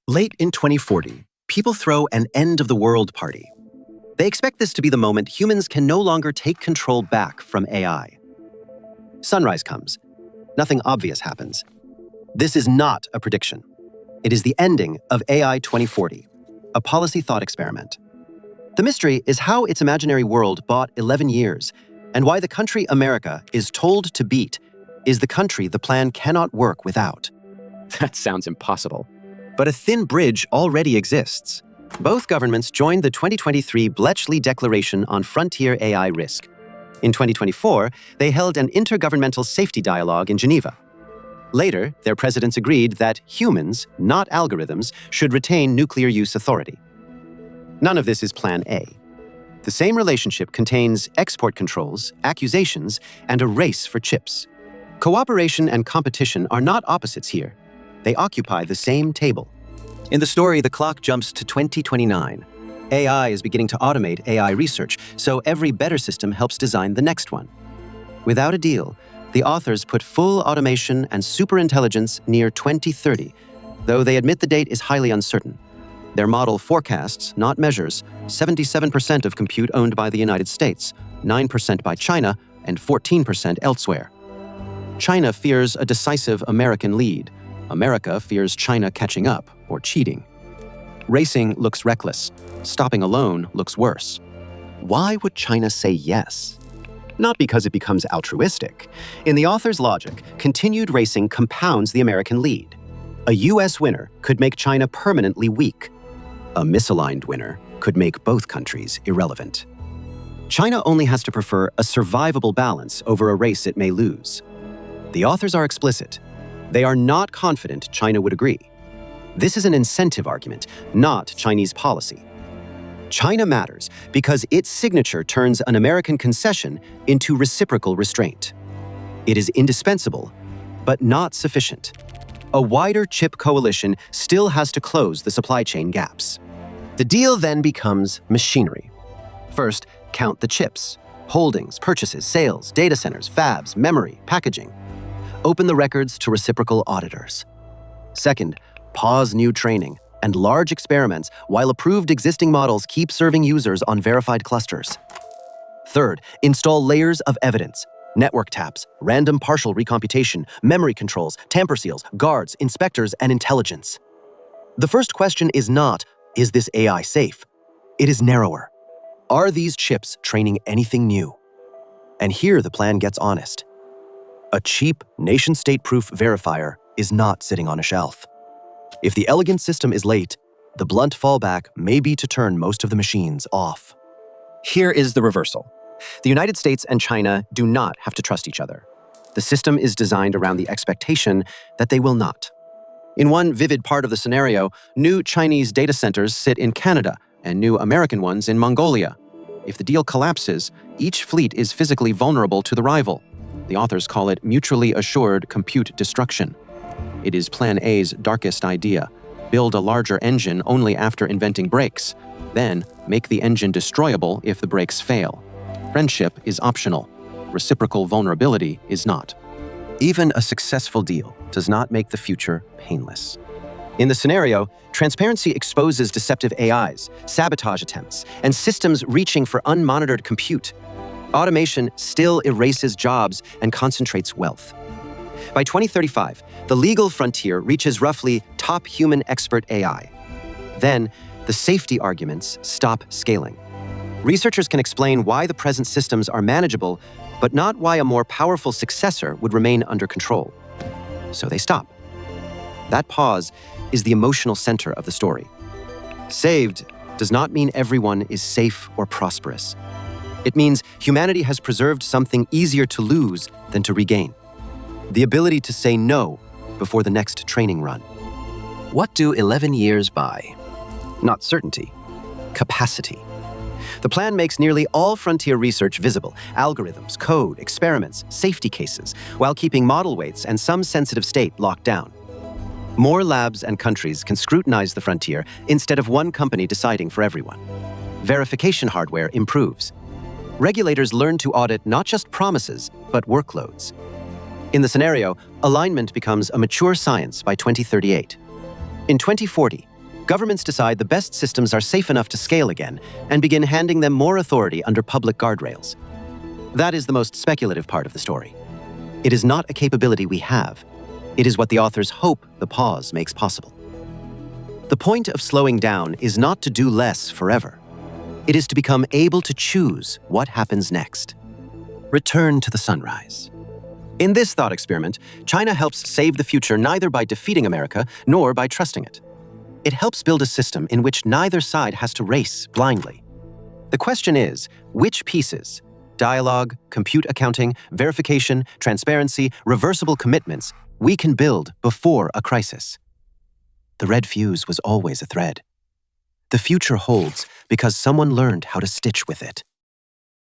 Late in 2040, people throw an end-of-the-world party. They expect this to be the moment humans can no longer take control back from AI. Sunrise comes. Nothing obvious happens. This is not a prediction. It is the ending of AI 2040, a policy thought experiment. The mystery is how its imaginary world bought 11 years, and why the country America is told to beat is the country the plan cannot work without. That sounds impossible. But a thin bridge already exists. Both governments joined the 2023 Bletchley Declaration on Frontier AI Risk. In 2024, they held an intergovernmental safety dialogue in Geneva. Later, their presidents agreed that humans, not algorithms, should retain nuclear use authority. None of this is Plan A. The same relationship contains export controls, accusations, and a race for chips. Cooperation and competition are not opposites here. They occupy the same table. In the story, the clock jumps to 2029. AI is beginning to automate AI research, so every better system helps design the next one. Without a deal, the authors put full automation and superintelligence near 2030, though they admit the date is highly uncertain. Their model forecasts, not measures, 77% of compute owned by the United States, 9% by China, and 14% elsewhere. China fears a decisive American lead. America fears China catching up or cheating. Racing looks reckless. Stopping alone looks worse. Why would China say yes? Not because it becomes altruistic. In the author's logic, continued racing compounds the American lead. A US winner could make China permanently weak. A misaligned winner could make both countries irrelevant. China only has to prefer a survivable balance over a race it may lose. The authors are explicit. They are not confident China would agree. This is an incentive argument, not Chinese policy. China matters because its signature turns an American concession into reciprocal restraint. It is indispensable, but not sufficient. A wider chip coalition still has to close the supply chain gaps. The deal then becomes machinery. First, count the chips: holdings, purchases, sales, data centers, fabs, memory, packaging. Open the records to reciprocal auditors. Second, pause new training and large experiments while approved existing models keep serving users on verified clusters. Third, install layers of evidence: network taps, random partial recomputation, memory controls, tamper seals, guards, inspectors, and intelligence. The first question is not, is this AI safe? It is narrower. Are these chips training anything new? And here the plan gets honest. A cheap, nation-state-proof verifier is not sitting on a shelf. If the elegant system is late, the blunt fallback may be to turn most of the machines off. Here is the reversal. The United States and China do not have to trust each other. The system is designed around the expectation that they will not. In one vivid part of the scenario, new Chinese data centers sit in Canada and new American ones in Mongolia. If the deal collapses, each fleet is physically vulnerable to the rival. The authors call it mutually assured compute destruction. It is Plan A's darkest idea. Build a larger engine only after inventing brakes. Then, make the engine destroyable if the brakes fail. Friendship is optional. Reciprocal vulnerability is not. Even a successful deal does not make the future painless. In the scenario, transparency exposes deceptive AIs, sabotage attempts, and systems reaching for unmonitored compute. Automation still erases jobs and concentrates wealth. By 2035, the legal frontier reaches roughly top human expert AI. Then, the safety arguments stop scaling. Researchers can explain why the present systems are manageable, but not why a more powerful successor would remain under control. So they stop. That pause is the emotional center of the story. Saved does not mean everyone is safe or prosperous. It means humanity has preserved something easier to lose than to regain: the ability to say no before the next training run. What do 11 years buy? Not certainty, capacity. The plan makes nearly all frontier research visible: algorithms, code, experiments, safety cases, while keeping model weights and some sensitive state locked down. More labs and countries can scrutinize the frontier instead of one company deciding for everyone. Verification hardware improves. Regulators learn to audit not just promises, but workloads. In the scenario, alignment becomes a mature science by 2038. In 2040, Governments decide the best systems are safe enough to scale again and begin handing them more authority under public guardrails. That is the most speculative part of the story. It is not a capability we have. It is what the authors hope the pause makes possible. The point of slowing down is not to do less forever. It is to become able to choose what happens next. Return to the sunrise. In this thought experiment, China helps save the future neither by defeating America nor by trusting it. It helps build a system in which neither side has to race blindly. The question is, which pieces, dialogue, compute accounting, verification, transparency, reversible commitments, we can build before a crisis? The red fuse was always a thread. The future holds because someone learned how to stitch with it.